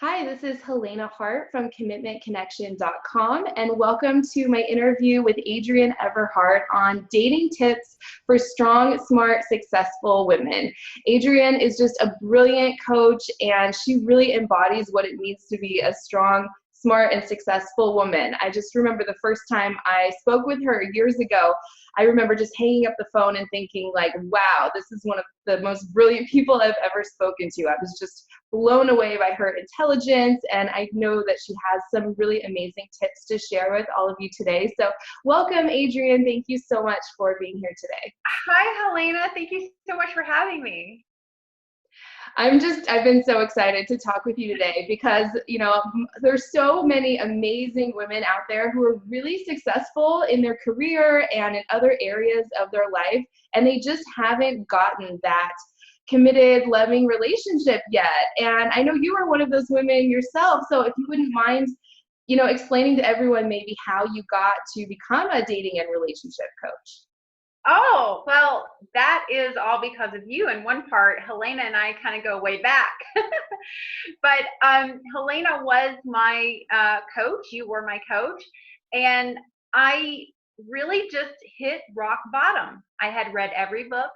Hi, this is Helena Hart from CommitmentConnection.com, and welcome to my interview with Adrienne Everhart on dating tips for strong, smart, successful women. Adrienne is just a brilliant coach, and she really embodies what it means to be a strong, smart, and successful woman. I just remember the first time I spoke with her years ago. I remember just hanging up the phone and thinking like, wow, this is one of the most brilliant people I've ever spoken to. I was just blown away by her intelligence, and I know that she has some really amazing tips to share with all of you today. So welcome, Adrienne. Thank you so much for being here today. Hi, Helena. Thank you so much for having me. I've been so excited to talk with you today because, there's so many amazing women out there who are really successful in their career and in other areas of their life, and they just haven't gotten that committed, loving relationship yet. And I know you are one of those women yourself. So if you wouldn't mind, explaining to everyone maybe how you got to become a dating and relationship coach. Oh, well, that is all because of you. In one part, Helena and I kind of go way back. But Helena was my coach. You were my coach. And I really just hit rock bottom. I had read every book.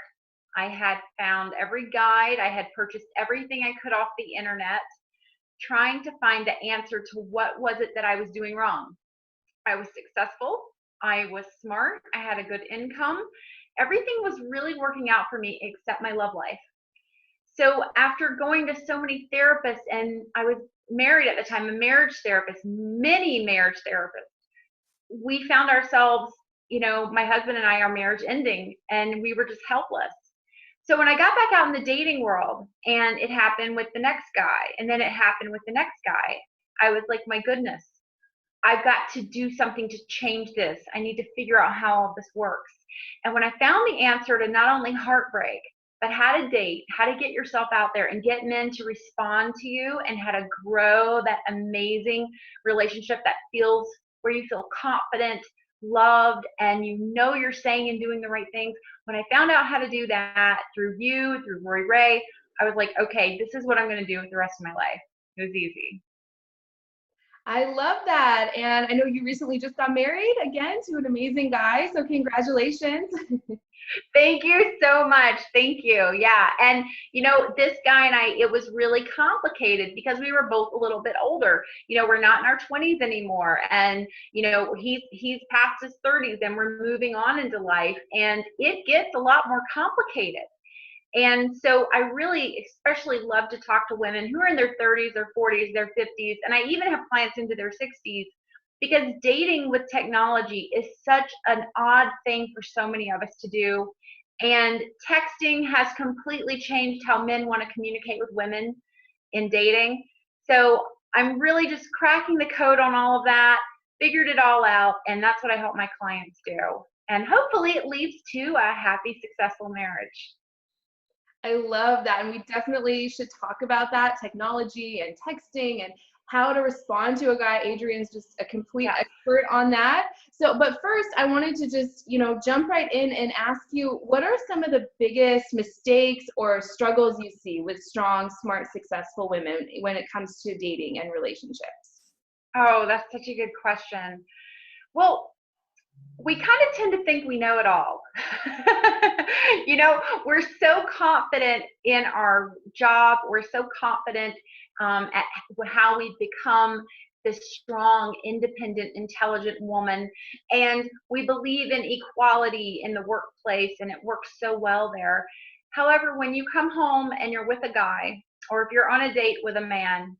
I had found every guide. I had purchased everything I could off the internet, trying to find the answer to what was it that I was doing wrong. I was successful. I was smart. I had a good income. Everything was really working out for me except my love life. So after going to so many therapists, and I was married at the time, a marriage therapist, many marriage therapists, we found ourselves, my husband and I, our marriage ending, and we were just helpless. So when I got back out in the dating world and it happened with the next guy, and then it happened with the next guy, I was like, my goodness, I've got to do something to change this. I need to figure out how all this works. And when I found the answer to not only heartbreak, but how to date, how to get yourself out there and get men to respond to you, and how to grow that amazing relationship that feels where you feel confident, loved, and you're saying and doing the right things. When I found out how to do that through you, through Rory Ray, I was like, okay, this is what I'm going to do with the rest of my life. It was easy. I love that. And I know you recently just got married again to an amazing guy. So congratulations. Thank you so much. Thank you. Yeah. And, this guy and I, it was really complicated because we were both a little bit older. We're not in our 20s anymore. And, he's past his 30s and we're moving on into life. And it gets a lot more complicated. And so I really especially love to talk to women who are in their 30s, their 40s, their 50s, and I even have clients into their 60s, because dating with technology is such an odd thing for so many of us to do. And texting has completely changed how men want to communicate with women in dating. So I'm really just cracking the code on all of that, figured it all out, and that's what I help my clients do. And hopefully it leads to a happy, successful marriage. I love that. And we definitely should talk about that technology and texting and how to respond to a guy. Adrienne's just a complete expert on that. So, but first I wanted to just, jump right in and ask you, what are some of the biggest mistakes or struggles you see with strong, smart, successful women when it comes to dating and relationships? Oh, that's such a good question. Well, we kind of tend to think we know it all. We're so confident in our job. We're so confident at how we've become this strong, independent, intelligent woman. And we believe in equality in the workplace, and it works so well there. However, when you come home and you're with a guy, or if you're on a date with a man,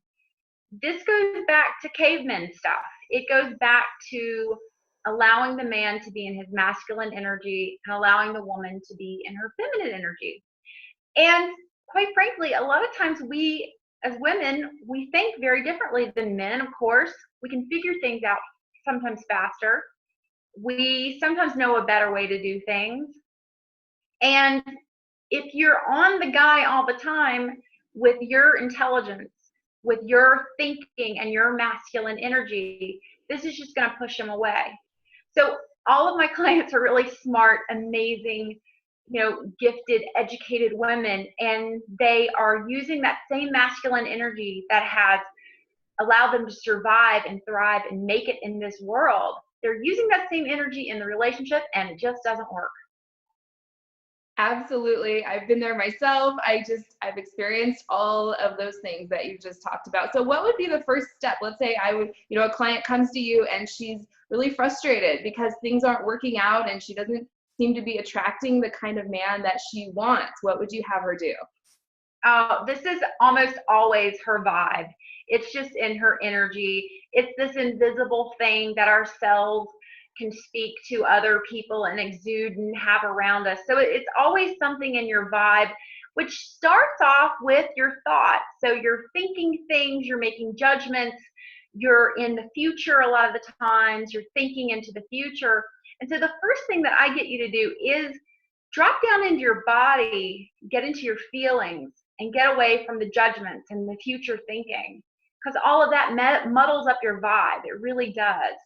this goes back to caveman stuff. It goes back to allowing the man to be in his masculine energy and allowing the woman to be in her feminine energy. And quite frankly, a lot of times we, as women, we think very differently than men, of course. We can figure things out sometimes faster. We sometimes know a better way to do things. And if you're on the guy all the time with your intelligence, with your thinking and your masculine energy, this is just going to push him away. So all of my clients are really smart, amazing, gifted, educated women, and they are using that same masculine energy that has allow them to survive and thrive and make it in this world, they're using that same energy in the relationship, and it just doesn't work. Absolutely. I've been there myself. I've experienced all of those things that you just talked about. So what would be the first step? Let's say a client comes to you and she's really frustrated because things aren't working out and she doesn't seem to be attracting the kind of man that she wants. What would you have her do? This is almost always her vibe. It's just in her energy. It's this invisible thing that our cells can speak to other people and exude and have around us. So it's always something in your vibe, which starts off with your thoughts. So you're thinking things, you're making judgments, you're in the future a lot of the times, you're thinking into the future. And so the first thing that I get you to do is drop down into your body, get into your feelings, and get away from the judgments and the future thinking, because all of that muddles up your vibe. It really does.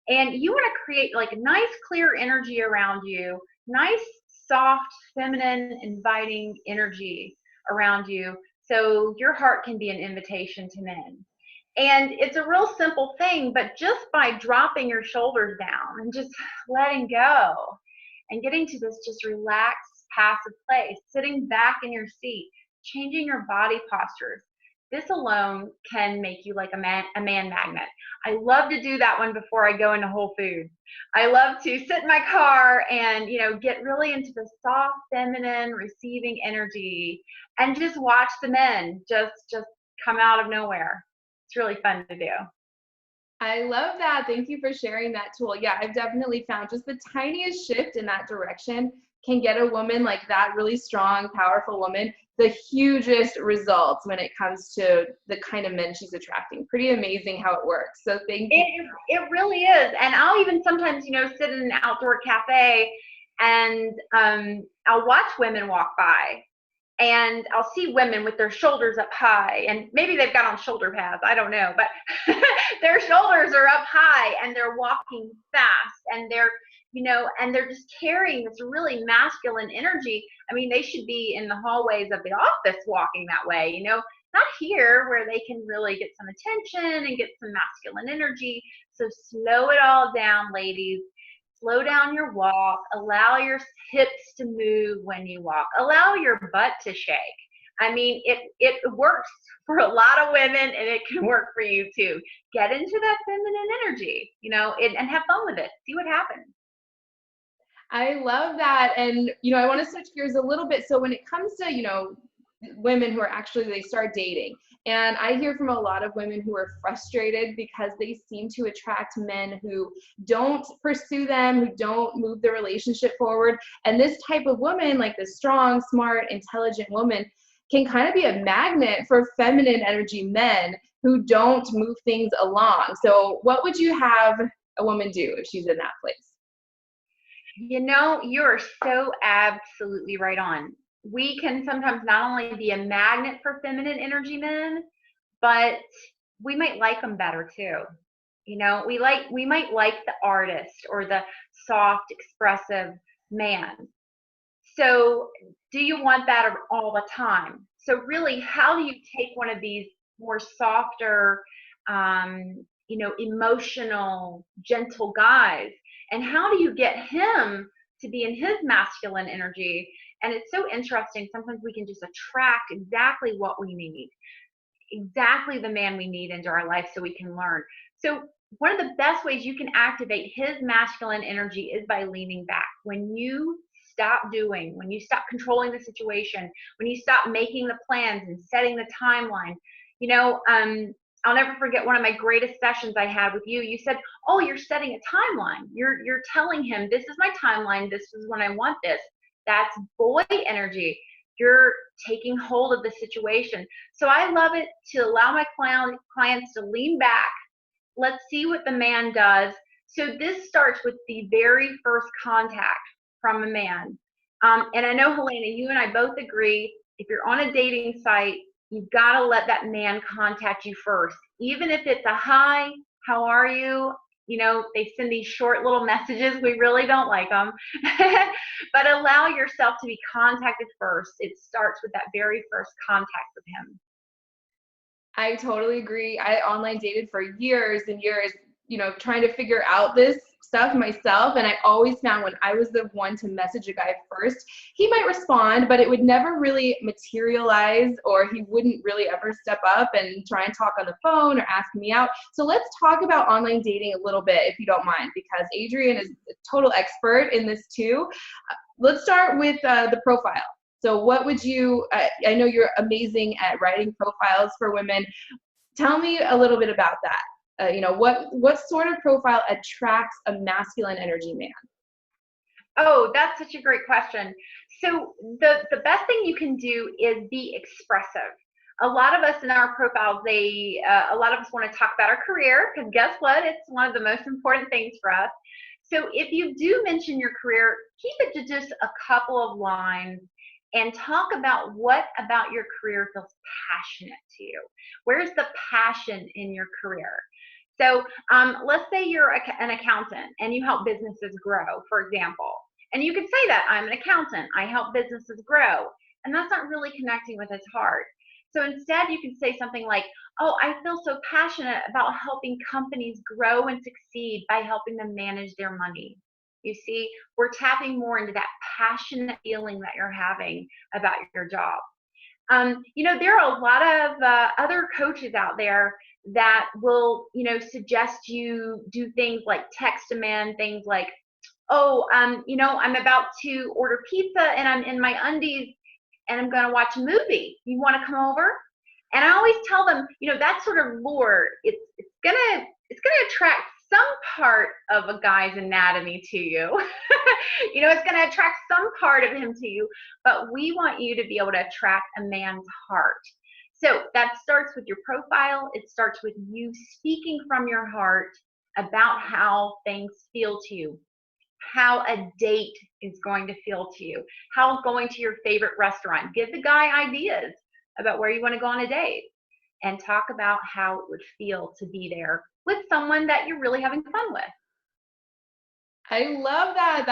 And you want to create like a nice clear energy around you, nice soft feminine inviting energy around you, so your heart can be an invitation to men. And it's a real simple thing, but just by dropping your shoulders down and just letting go and getting to this just relaxed passive place, sitting back in your seat, changing your body postures, this alone can make you like a man magnet. I love to do that one before I go into Whole Foods. I love to sit in my car and, get really into the soft, feminine, receiving energy and just watch the men just come out of nowhere. It's really fun to do. I love that. Thank you for sharing that tool. Yeah, I've definitely found just the tiniest shift in that direction can get a woman like that, really strong, powerful woman, the hugest results when it comes to the kind of men she's attracting. Pretty amazing how it works. So thank you. It really is. And I'll even sometimes, sit in an outdoor cafe and I'll watch women walk by. And I'll see women with their shoulders up high, and maybe they've got on shoulder pads, I don't know, but their shoulders are up high and they're walking fast and they're just carrying this really masculine energy. I mean, they should be in the hallways of the office walking that way, not here where they can really get some attention and get some masculine energy. So slow it all down, ladies. Slow down your walk. Allow your hips to move when you walk. Allow your butt to shake. I mean, it works for a lot of women, and it can work for you too. Get into that feminine energy, and have fun with it. See what happens. I love that. And, I want to switch gears a little bit. So when it comes to, women who are they start dating, and I hear from a lot of women who are frustrated because they seem to attract men who don't pursue them, who don't move the relationship forward. And this type of woman, like the strong, smart, intelligent woman, can kind of be a magnet for feminine energy men who don't move things along. So what would you have a woman do if she's in that place? You're so absolutely right on. We can sometimes not only be a magnet for feminine energy men, but we might like them better too. We might like the artist or the soft, expressive man. So do you want that all the time? So really, how do you take one of these more softer, emotional, gentle guys, and how do you get him to be in his masculine energy? And it's so interesting. Sometimes we can just attract exactly what we need, exactly the man we need into our life so we can learn. So one of the best ways you can activate his masculine energy is by leaning back. When you stop controlling the situation, when you stop making the plans and setting the timeline, I'll never forget one of my greatest sessions I had with you. You said, "Oh, you're setting a timeline. You're telling him, this is my timeline. This is when I want this." That's boy energy. You're taking hold of the situation. So I love it to allow my clients to lean back. Let's see what the man does. So this starts with the very first contact from a man. And I know, Helena, you and I both agree, if you're on a dating site, you've got to let that man contact you first. Even if it's a hi, how are you? They send these short little messages. We really don't like them. But allow yourself to be contacted first. It starts with that very first contact with him. I totally agree. I online dated for years and years, trying to figure out this stuff myself. And I always found when I was the one to message a guy first, he might respond, but it would never really materialize, or he wouldn't really ever step up and try and talk on the phone or ask me out. So let's talk about online dating a little bit, if you don't mind, because Adrian is a total expert in this too. Let's start with the profile. So what would you, I know you're amazing at writing profiles for women. Tell me a little bit about that. What sort of profile attracts a masculine energy man? Oh, that's such a great question. So the best thing you can do is be expressive. A lot of us in our profiles, a lot of us want to talk about our career, because guess what? It's one of the most important things for us. So if you do mention your career, keep it to just a couple of lines and talk about what about your career feels passionate to you. Where's the passion in your career? So let's say you're an accountant and you help businesses grow, for example. And you can say that I'm an accountant, I help businesses grow. And that's not really connecting with his heart. So instead, you can say something like, oh, I feel so passionate about helping companies grow and succeed by helping them manage their money. You see, we're tapping more into that passionate feeling that you're having about your job. There are a lot of other coaches out there that will, suggest you do things like text a man, things like, oh, I'm about to order pizza and I'm in my undies and I'm going to watch a movie. You want to come over? And I always tell them, that sort of lure, it's gonna attract some part of a guy's anatomy to you. It's gonna attract some part of him to you, but we want you to be able to attract a man's heart. So that starts with your profile. It starts with you speaking from your heart about how things feel to you, how a date is going to feel to you, how going to your favorite restaurant. Give the guy ideas about where you want to go on a date, and talk about how it would feel to be there with someone that you're really having fun with. I love that.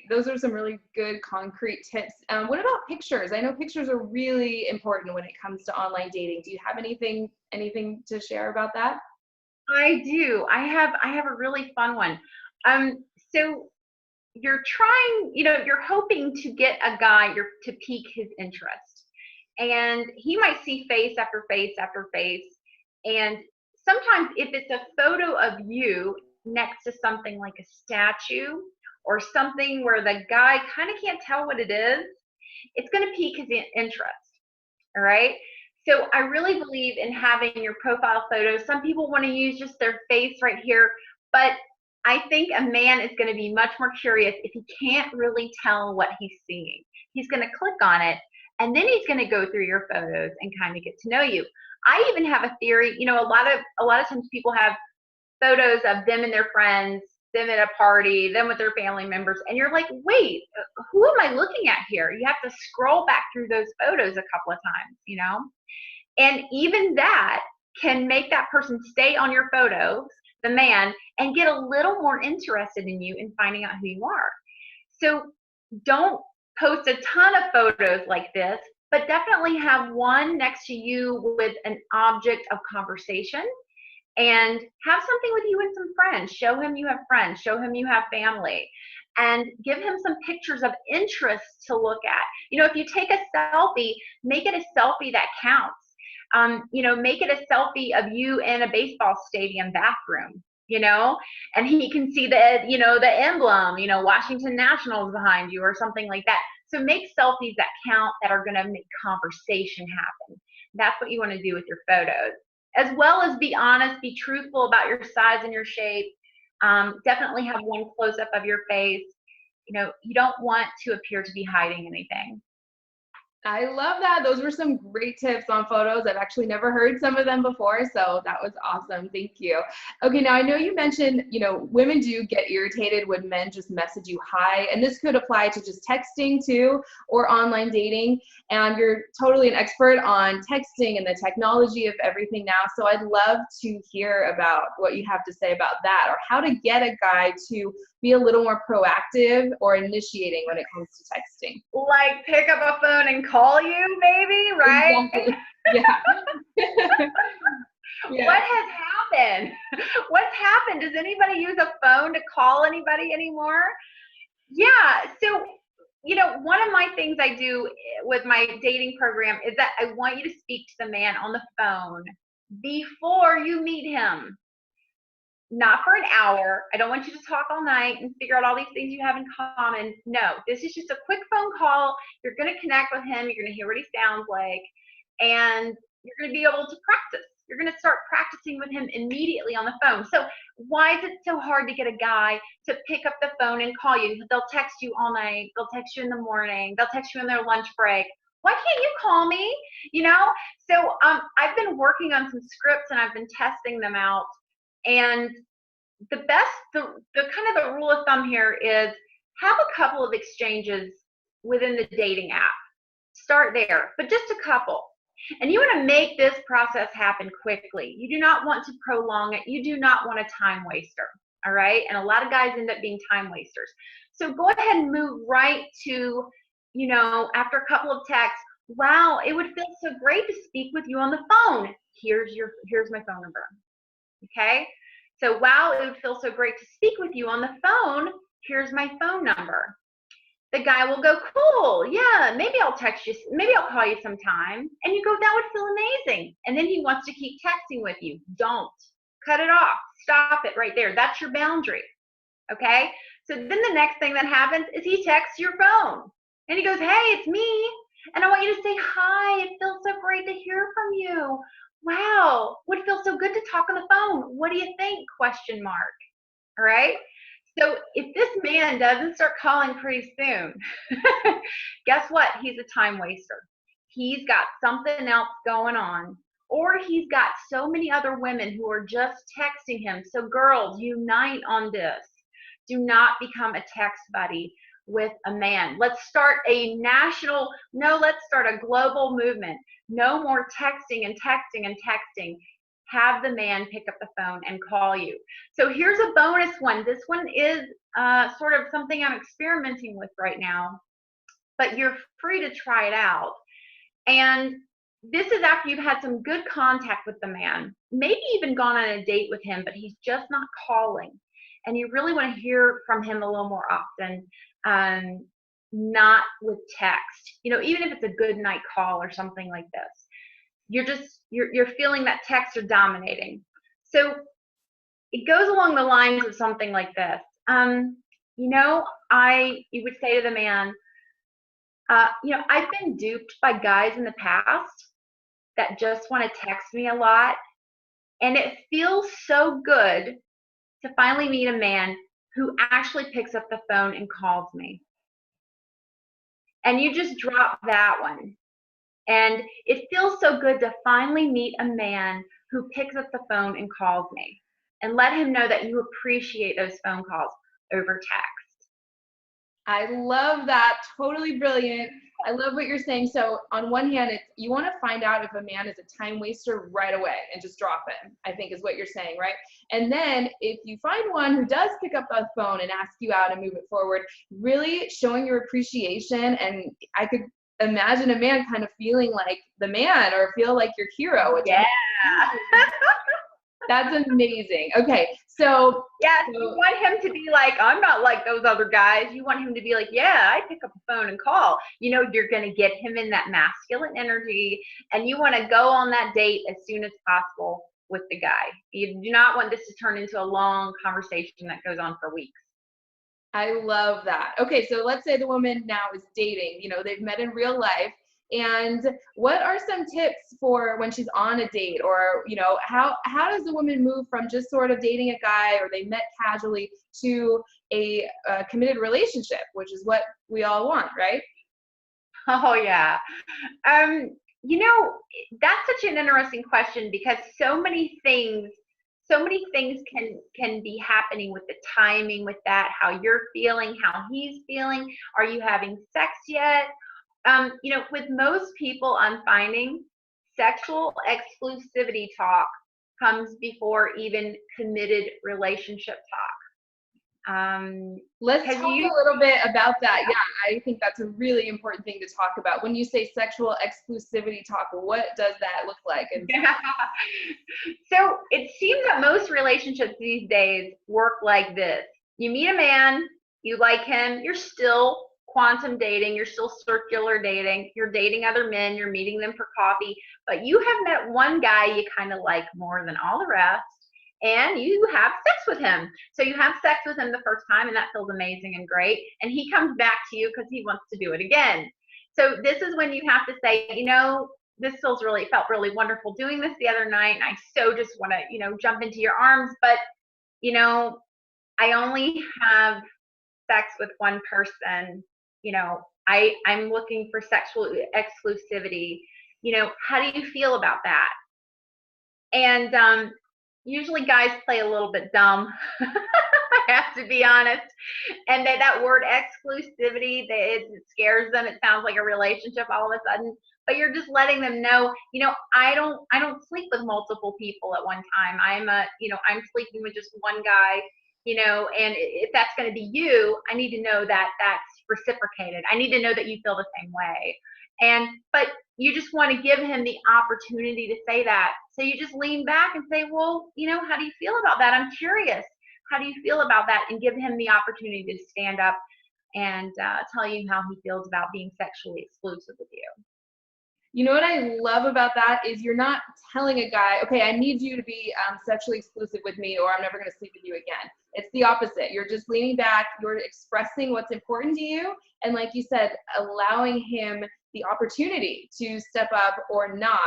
Those are some really good concrete tips. What about pictures? I know pictures are really important when it comes to online dating. Do you have anything to share about that? I do. I have a really fun one. So you're trying, you're hoping to get a guy to pique his interest. And he might see face after face after face. And sometimes if it's a photo of you next to something like a statue or something where the guy kind of can't tell what it is, it's going to pique his interest. All right. So I really believe in having your profile photos. Some people want to use just their face right here, but I think a man is going to be much more curious if he can't really tell what he's seeing. He's going to click on it, and then he's going to go through your photos and kind of get to know you. I even have a theory. A lot of times people have photos of them and their friends, them at a party, them with their family members, and you're like, wait, who am I looking at here? You have to scroll back through those photos a couple of times, and even that can make that person stay on your photos, the man, and get a little more interested in you and finding out who you are. So don't post a ton of photos like this, but definitely have one next to you with an object of conversation, and have something with you and some friends. Show him you have friends, show him you have family, and give him some pictures of interest to look at. If you take a selfie, make it a selfie that counts. Make it a selfie of you in a baseball stadium bathroom, and he can see the emblem, Washington Nationals behind you or something like that. So make selfies that count, that are going to make conversation happen. That's what you want to do with your photos, as well as be honest, be truthful about your size and your shape. Definitely have one close up of your face. You don't want to appear to be hiding anything. I love that. Those were some great tips on photos. I've actually never heard some of them before, so that was awesome. Thank you. Okay, now I know you mentioned, women do get irritated when men just message you hi, and this could apply to just texting too, or online dating. And you're totally an expert on texting and the technology of everything now, so I'd love to hear about what you have to say about that, or how to get a guy to be a little more proactive or initiating when it comes to texting. Like pick up a phone and call you, maybe, right? Exactly. Yeah. Yeah. What has happened? What's happened? Does anybody use a phone to call anybody anymore? Yeah. So, one of my things I do with my dating program is that I want you to speak to the man on the phone before you meet him. Not for an hour. I don't want you to talk all night and figure out all these things you have in common. No, this is just a quick phone call. You're going to connect with him. You're going to hear what he sounds like. And you're going to be able to practice. You're going to start practicing with him immediately on the phone. So why is it so hard to get a guy to pick up the phone and call you? They'll text you all night. They'll text you in the morning. They'll text you in their lunch break. Why can't you call me? So I've been working on some scripts and I've been testing them out. And the kind of the rule of thumb here is have a couple of exchanges within the dating app. Start there, but just a couple. And you want to make this process happen quickly. You do not want to prolong it. You do not want a time waster. All right. And a lot of guys end up being time wasters. So go ahead and move right to, after a couple of texts, wow, it would feel so great to speak with you on the phone. Here's my phone number. Okay. So, wow, it would feel so great to speak with you on the phone. Here's my phone number. The guy will go, cool, yeah, maybe I'll text you, maybe I'll call you sometime. And you go, that would feel amazing. And then he wants to keep texting with you. Don't. Cut it off. Stop it right there. That's your boundary. Okay? So then the next thing that happens is he texts your phone. And he goes, hey, it's me. And I want you to say hi. It feels so great to hear from you. Wow, would feel so good to talk on the phone. What do you think? Question mark. All right. So if this man doesn't start calling pretty soon, guess what? He's a time waster. He's got something else going on, or he's got so many other women who are just texting him. So girls, unite on this. Do not become a text buddy with a man. Let's start let's start a global movement. No more texting and texting and texting. Have the man pick up the phone and call you. So here's a bonus one. This one is sort of something I'm experimenting with right now, but you're free to try it out. And this is after you've had some good contact with the man, maybe even gone on a date with him, but he's just not calling. And you really want to hear from him a little more often. Not with text, even if it's a good night call or something like this, you're feeling that texts are dominating. So it goes along the lines of something like this. You would say to the man, I've been duped by guys in the past that just want to text me a lot. And it feels so good to finally meet a man who actually picks up the phone and calls me. And you just drop that one. And it feels so good to finally meet a man who picks up the phone and calls me. And let him know that you appreciate those phone calls over text. I love that. Totally brilliant. I love what you're saying. So on one hand, you want to find out if a man is a time waster right away and just drop him, I think is what you're saying, right? And then if you find one who does pick up the phone and ask you out and move it forward, really showing your appreciation. And I could imagine a man kind of feeling like the man or feel like your hero. Yeah. That's amazing. Okay, so you want him to be like, I'm not like those other guys. You want him to be like, yeah, I pick up the phone and call. You're going to get him in that masculine energy, and you want to go on that date as soon as possible with the guy. You do not want this to turn into a long conversation that goes on for weeks. I love that. Okay, so let's say the woman now is dating. They've met in real life. And what are some tips for when she's on a date, or how does the woman move from just sort of dating a guy, or they met casually, to a committed relationship, which is what we all want, right? Oh yeah. That's such an interesting question, because so many things can be happening with the timing, with that, how you're feeling, how he's feeling. Are you having sex yet? With most people, I'm finding sexual exclusivity talk comes before even committed relationship Let's talk a little bit about that. Yeah, I think that's a really important thing to talk about. When you say sexual exclusivity talk, what does that look like? And so it seems that most relationships these days work like this. You meet a man, you like him, you're still quantum dating, you're still circular dating, you're dating other men, you're meeting them for coffee, but you have met one guy you kind of like more than all the rest, and you have sex with him. So you have sex with him the first time, and that feels amazing and great, and he comes back to you because he wants to do it again. So this is when you have to say, this felt really wonderful doing this the other night, and I so just want to, jump into your arms, but, I only have sex with one person. I'm looking for sexual exclusivity. How do you feel about that? And usually guys play a little bit dumb. I have to be honest. And that word exclusivity, it scares them. It sounds like a relationship all of a sudden. But you're just letting them know, I don't sleep with multiple people at one time. I'm sleeping with just one guy. And if that's going to be you, I need to know that that's reciprocated. I need to know that you feel the same way. But you just want to give him the opportunity to say that. So you just lean back and say, well, how do you feel about that? I'm curious. How do you feel about that? And give him the opportunity to stand up and tell you how he feels about being sexually exclusive with you. You know what I love about that is you're not telling a guy, okay, I need you to be sexually exclusive with me or I'm never going to sleep with you again. It's the opposite. You're just leaning back, you're expressing what's important to you, and like you said, allowing him the opportunity to step up or not.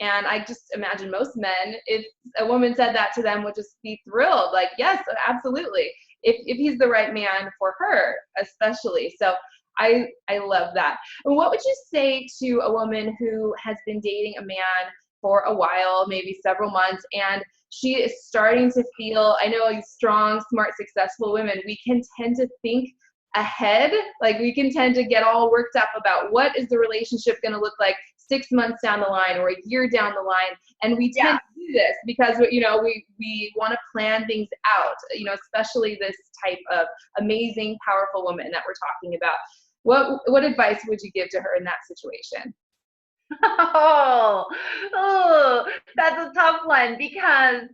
And I just imagine most men, if a woman said that to them, would just be thrilled. Like, yes, absolutely. If he's the right man for her, especially. So I love that. And what would you say to a woman who has been dating a man for a while, maybe several months, and she is starting to feel, I know strong, smart, successful women, we can tend to think ahead. Like we can tend to get all worked up about what is the relationship going to look like 6 months down the line or a year down the line. And we tend to do this because, we want to plan things out, especially this type of amazing, powerful woman that we're talking about. What advice would you give to her in that situation? Oh, that's a tough one because,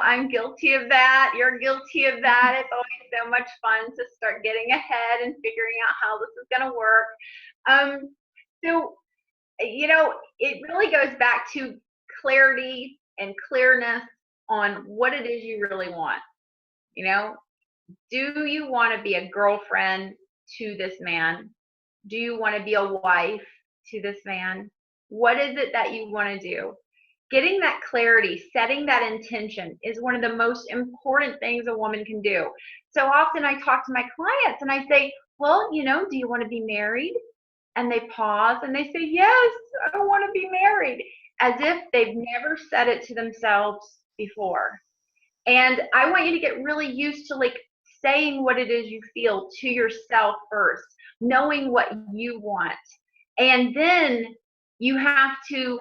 I'm guilty of that. You're guilty of that. It's always so much fun to start getting ahead and figuring out how this is going to work. So, it really goes back to clarity and clearness on what it is you really want. Do you want to be a girlfriend to this man? Do you want to be a wife to this man? What is it that you want to do? Getting that clarity, setting that intention is one of the most important things a woman can do. So often I talk to my clients and I say, well, do you want to be married? And they pause and they say, yes, I want to be married, as if they've never said it to themselves before. And I want you to get really used to saying what it is you feel to yourself first, knowing what you want. And then you have to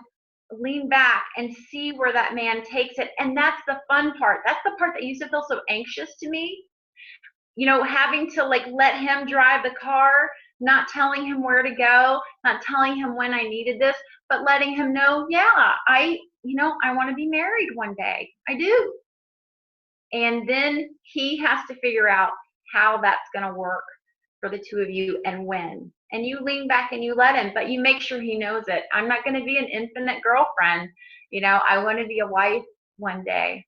lean back and see where that man takes it. And that's the fun part. That's the part that used to feel so anxious to me. Having to let him drive the car, not telling him where to go, not telling him when I needed this, but letting him know, I want to be married one day. I do. And then he has to figure out how that's going to work for the two of you and when. And you lean back and you let him, but you make sure he knows it. I'm not going to be an infinite girlfriend. I want to be a wife one day.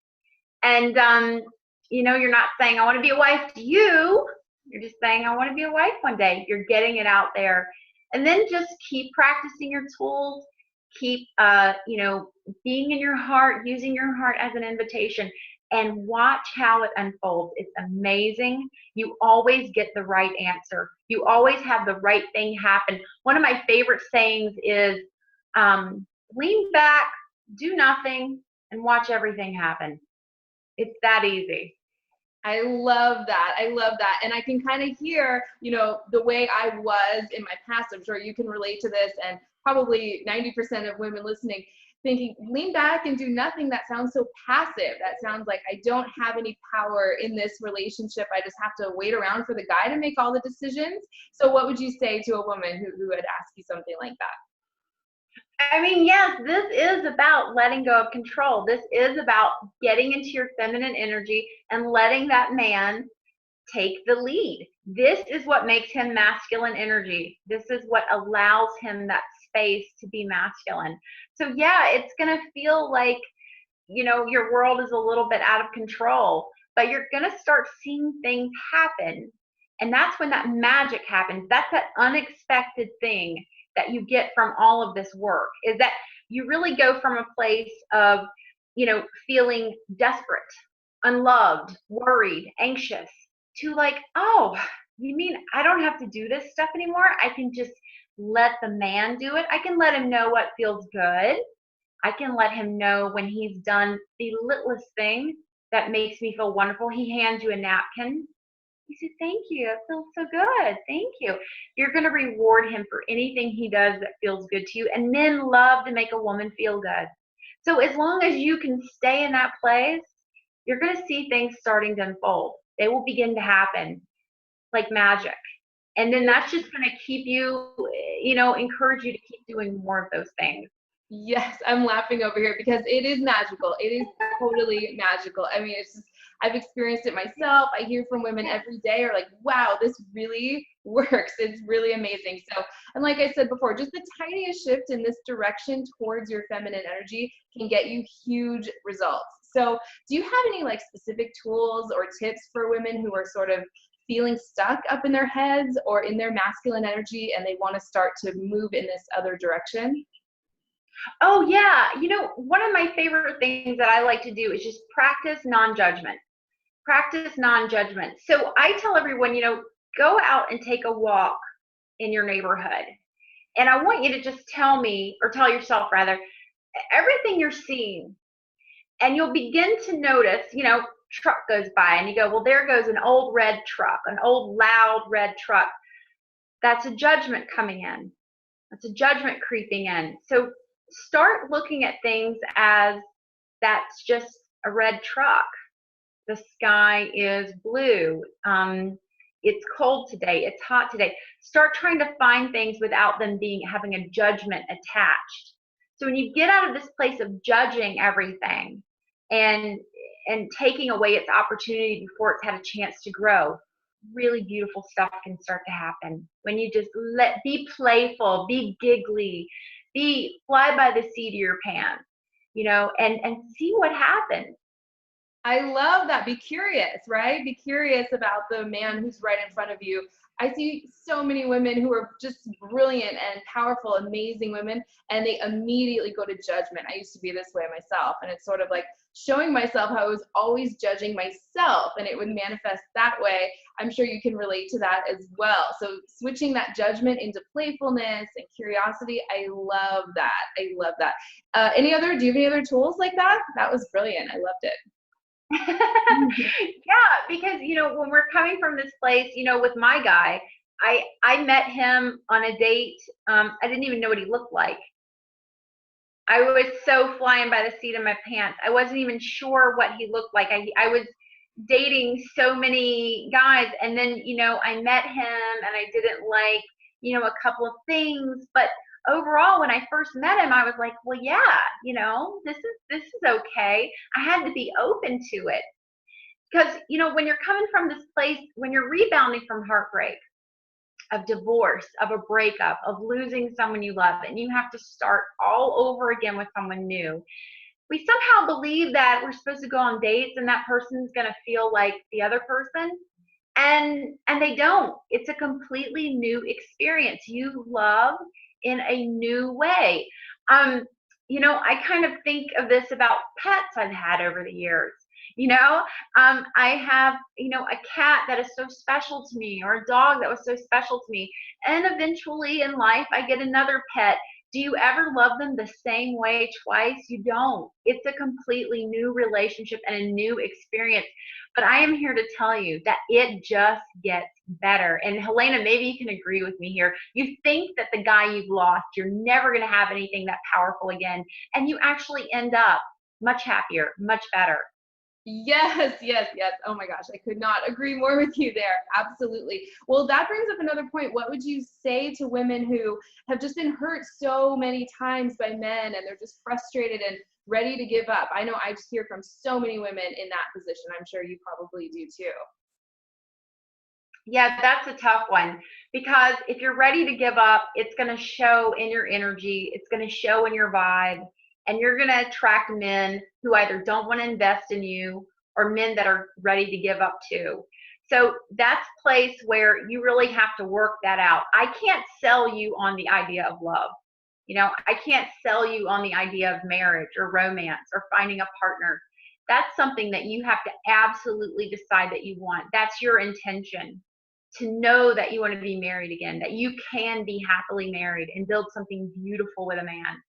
And, you're not saying I want to be a wife to you. You're just saying I want to be a wife one day. You're getting it out there. And then just keep practicing your tools. Keep, being in your heart, using your heart as an invitation. And watch how it unfolds. It's amazing. You always get the right answer. You always have the right thing happen. One of my favorite sayings is, lean back, do nothing, and watch everything happen. It's that easy. I love that. I love that. And I can kind of hear, the way I was in my past. I'm sure you can relate to this, and probably 90% of women listening. thinking, lean back and do nothing. That sounds so passive. That sounds like I don't have any power in this relationship. I just have to wait around for the guy to make all the decisions. So what would you say to a woman who would ask you something like that? I mean, yes, this is about letting go of control. This is about getting into your feminine energy and letting that man take the lead. This is what makes him masculine energy. This is what allows him that space to be masculine. So yeah, it's going to feel like, your world is a little bit out of control, but you're going to start seeing things happen. And that's when that magic happens. That's that unexpected thing that you get from all of this work, is that you really go from a place of, feeling desperate, unloved, worried, anxious, to like, oh, you mean I don't have to do this stuff anymore? I can just let the man do it. I can let him know what feels good. I can let him know when he's done the littlest thing that makes me feel wonderful. He hands you a napkin. He said, thank you. It feels so good. Thank you. You're going to reward him for anything he does that feels good to you. And men love to make a woman feel good. So as long as you can stay in that place, you're going to see things starting to unfold. They will begin to happen like magic. And then that's just going to keep you, encourage you to keep doing more of those things. Yes, I'm laughing over here because it is magical. It is totally magical. I mean, it's just, I've experienced it myself. I hear from women every day are like, wow, this really works. It's really amazing. So, and like I said before, just the tiniest shift in this direction towards your feminine energy can get you huge results. So do you have any like specific tools or tips for women who are sort of feeling stuck up in their heads or in their masculine energy and they want to start to move in this other direction? Oh, yeah. One of my favorite things that I like to do is just practice non-judgment. Practice non-judgment. So I tell everyone, go out and take a walk in your neighborhood. And I want you to just tell me, or tell yourself rather, everything you're seeing. And you'll begin to notice, truck goes by and you go, well, there goes an old red truck, an old loud red truck. That's a judgment coming in. That's a judgment creeping in. So start looking at things as that's just a red truck. The sky is blue. It's cold today. It's hot today. Start trying to find things without them having a judgment attached. So when you get out of this place of judging everything and taking away its opportunity before it's had a chance to grow, really beautiful stuff can start to happen. When you just be playful, be giggly, fly by the seat of your pants, and see what happens. I love that. Be curious, right? Be curious about the man who's right in front of you. I see so many women who are just brilliant and powerful, amazing women, and they immediately go to judgment. I used to be this way myself, and it's sort of like showing myself how I was always judging myself, and it would manifest that way. I'm sure you can relate to that as well. So switching that judgment into playfulness and curiosity, I love that. I love that. Do you have any other tools like that? That was brilliant. I loved it. Yeah, because when we're coming from this place, with my guy, I met him on a date. I didn't even know what he looked like. I was so flying by the seat of my pants. I wasn't even sure what he looked like. I was dating so many guys, and then I met him and I didn't like a couple of things, but overall when I first met him I was like, well, yeah, this is okay. I had to be open to it, because when you're coming from this place, when you're rebounding from heartbreak, of divorce, of a breakup, of losing someone you love, and you have to start all over again with someone new, we somehow believe that we're supposed to go on dates and that person's going to feel like the other person, and they don't. It's a completely new experience. You love in a new way. I kind of think of this about pets I've had over the years. I have, a cat that is so special to me, or a dog that was so special to me. And eventually in life, I get another pet Do you ever love them the same way twice? You don't. It's a completely new relationship and a new experience. But I am here to tell you that it just gets better. And Helena, maybe you can agree with me here. You think that the guy you've lost, you're never going to have anything that powerful again. And you actually end up much happier, much better. Yes, yes, yes. Oh my gosh, I could not agree more with you there. Absolutely. Well, that brings up another point. What would you say to women who have just been hurt so many times by men and they're just frustrated and ready to give up? I know I just hear from so many women in that position. I'm sure you probably do too. Yeah, that's a tough one because if you're ready to give up, it's going to show in your energy, it's going to show in your vibe, and you're going to attract men who either don't want to invest in you or men that are ready to give up too. So that's a place where you really have to work that out. I can't sell you on the idea of love. I can't sell you on the idea of marriage or romance or finding a partner. That's something that you have to absolutely decide that you want. That's your intention, to know that you want to be married again, that you can be happily married and build something beautiful with a man.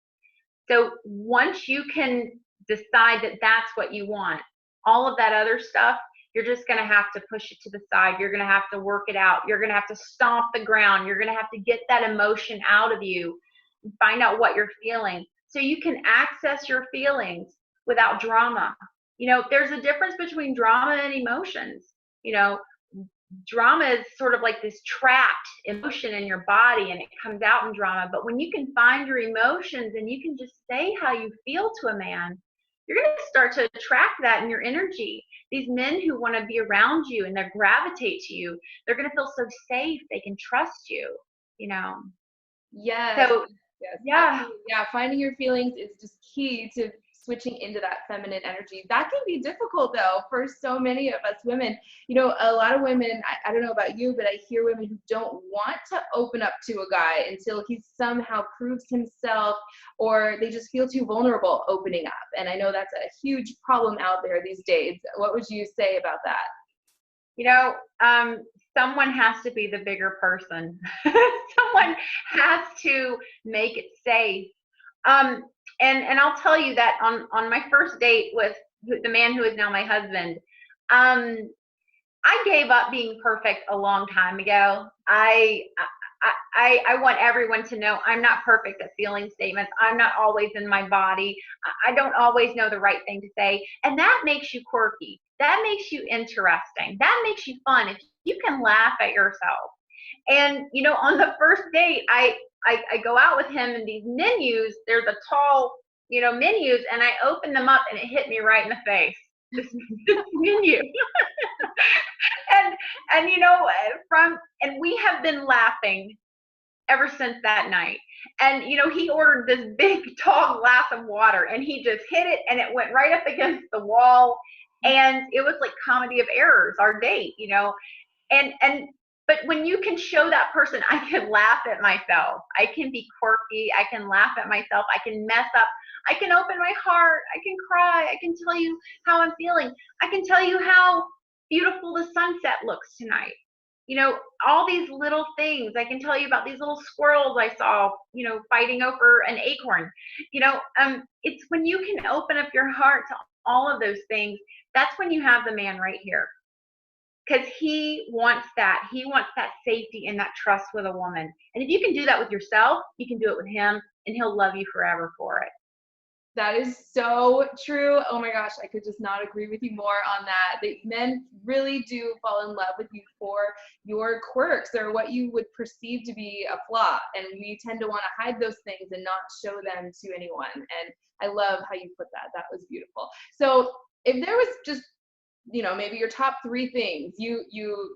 So once you can decide that that's what you want, all of that other stuff, you're just going to have to push it to the side. You're going to have to work it out. You're going to have to stomp the ground. You're going to have to get that emotion out of you and find out what you're feeling so you can access your feelings without drama. There's a difference between drama and emotions. You know, Drama is sort of like this trapped emotion in your body and it comes out in drama. But when you can find your emotions and you can just say how you feel to a man, you're going to start to attract that in your energy. These men who want to be around you and they gravitate to you, they're going to feel so safe. They can trust you, you know. Yes. So, Yes. yeah. Absolutely. Yeah. Finding your feelings is just key to switching into that feminine energy. That can be difficult though for so many of us women. A lot of women, I don't know about you, but I hear women who don't want to open up to a guy until he somehow proves himself, or they just feel too vulnerable opening up. And I know that's a huge problem out there these days. What would you say about that? Someone has to be the bigger person. Someone has to make it safe. And I'll tell you that on my first date with the man who is now my husband, I gave up being perfect a long time ago. I want everyone to know I'm not perfect at feeling statements. I'm not always in my body. I don't always know the right thing to say. And that makes you quirky. That makes you interesting. That makes you fun if you can laugh at yourself. And, on the first date, I go out with him and these menus, they're the tall, menus, and I opened them up and it hit me right in the face. This menu. and and we have been laughing ever since that night. And he ordered this big tall glass of water and he just hit it and it went right up against the wall, and it was like comedy of errors, our date. And but when you can show that person, I can laugh at myself, I can be quirky, I can laugh at myself, I can mess up, I can open my heart, I can cry, I can tell you how I'm feeling, I can tell you how beautiful the sunset looks tonight. All these little things. I can tell you about these little squirrels I saw, fighting over an acorn. It's when you can open up your heart to all of those things, that's when you have the man right here. Because he wants that. He wants that safety and that trust with a woman. And if you can do that with yourself, you can do it with him, and he'll love you forever for it. That is so true. Oh my gosh, I could just not agree with you more on that. The men really do fall in love with you for your quirks or what you would perceive to be a flaw. And we tend to want to hide those things and not show them to anyone. And I love how you put that. That was beautiful. So if there was just maybe your top 3 things you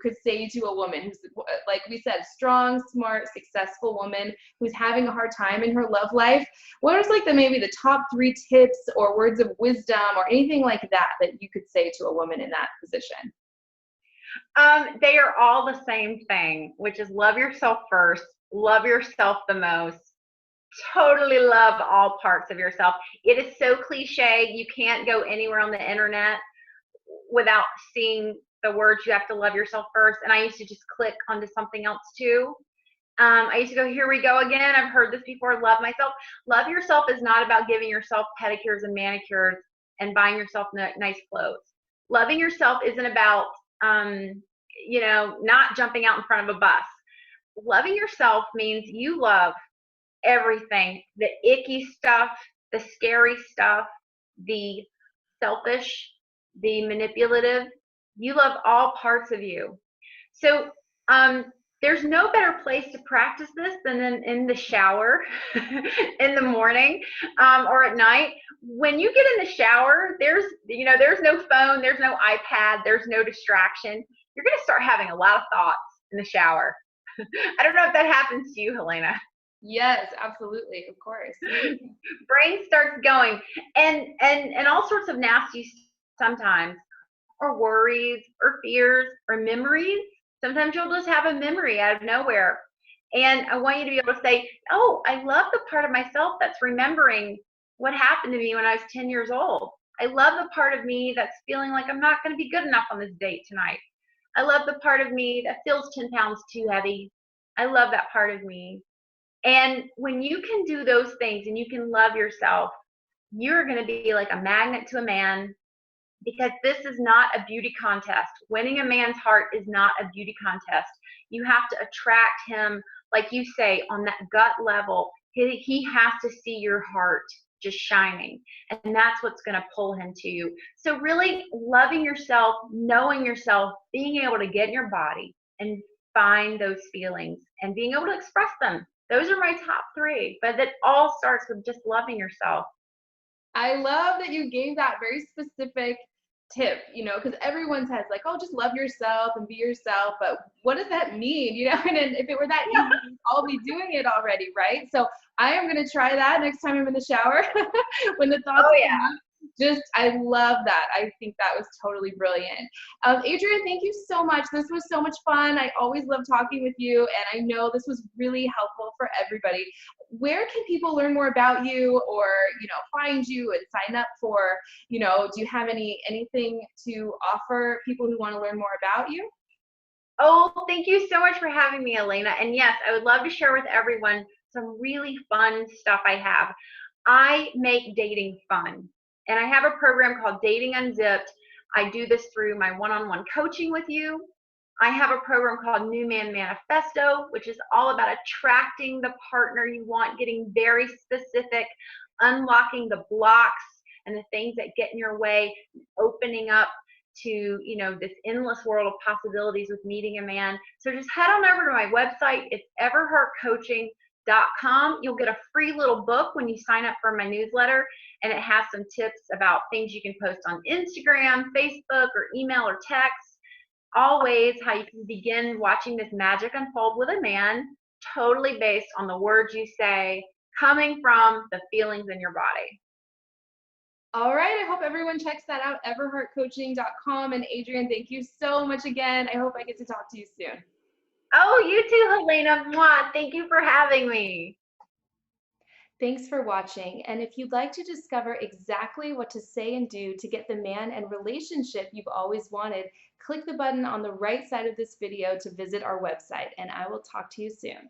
could say to a woman who's, like we said, strong, smart, successful woman who's having a hard time in her love life, what is maybe the top 3 tips or words of wisdom or anything like that you could say to a woman in that position? They are all the same thing, which is love yourself first, love yourself the most, totally love all parts of yourself. It is so cliche. You can't go anywhere on the internet without seeing the words, you have to love yourself first. And I used to just click onto something else too. I used to go, here we go again. I've heard this before. Love myself. Love yourself is not about giving yourself pedicures and manicures and buying yourself nice clothes. Loving yourself isn't about, not jumping out in front of a bus. Loving yourself means you love everything, the icky stuff, the scary stuff, the selfish, the manipulative. You love all parts of you. So there's no better place to practice this than in the shower in the morning or at night. When you get in the shower, there's no phone, there's no iPad, there's no distraction. You're going to start having a lot of thoughts in the shower. I don't know if that happens to you, Helena. Yes, absolutely, of course. Brain starts going, and all sorts of nasty sometimes, or worries, or fears, or memories. Sometimes you'll just have a memory out of nowhere. And I want you to be able to say, oh, I love the part of myself that's remembering what happened to me when I was 10 years old. I love the part of me that's feeling like I'm not going to be good enough on this date tonight. I love the part of me that feels 10 pounds too heavy. I love that part of me. And when you can do those things and you can love yourself, you're going to be like a magnet to a man, because this is not a beauty contest. Winning a man's heart is not a beauty contest. You have to attract him, like you say, on that gut level. He has to see your heart just shining, and that's what's going to pull him to you. So really loving yourself, knowing yourself, being able to get in your body and find those feelings and being able to express them. Those are my top 3, but it all starts with just loving yourself. I love that you gave that very specific tip, because everyone says like, oh, just love yourself and be yourself. But what does that mean? And if it were that easy, we'd all be doing it already, right? So I am going to try that next time I'm in the shower when the thoughts come up. I love that. I think that was totally brilliant. Adrienne, thank you so much. This was so much fun. I always love talking with you, and I know this was really helpful for everybody. Where can people learn more about you, or find you and sign up for, do you have anything to offer people who want to learn more about you? Oh, thank you so much for having me, Elena. And yes, I would love to share with everyone some really fun stuff I have. I make dating fun, and I have a program called Dating Unzipped. I do this through my one-on-one coaching with you. I have a program called New Man Manifesto, which is all about attracting the partner you want, getting very specific, unlocking the blocks and the things that get in your way, opening up to this endless world of possibilities with meeting a man. So just head on over to my website. It's everhartcoaching.com. You'll get a free little book when you sign up for my newsletter, and it has some tips about things you can post on Instagram, Facebook, or email or text. All ways how you can begin watching this magic unfold with a man, totally based on the words you say, coming from the feelings in your body. All right, I hope everyone checks that out, everhartcoaching.com. And Adrienne, thank you so much again. I hope I get to talk to you soon. Oh, you too, Helena. Mwah. Thank you for having me. Thanks for watching. And if you'd like to discover exactly what to say and do to get the man and relationship you've always wanted, click the button on the right side of this video to visit our website, and I will talk to you soon.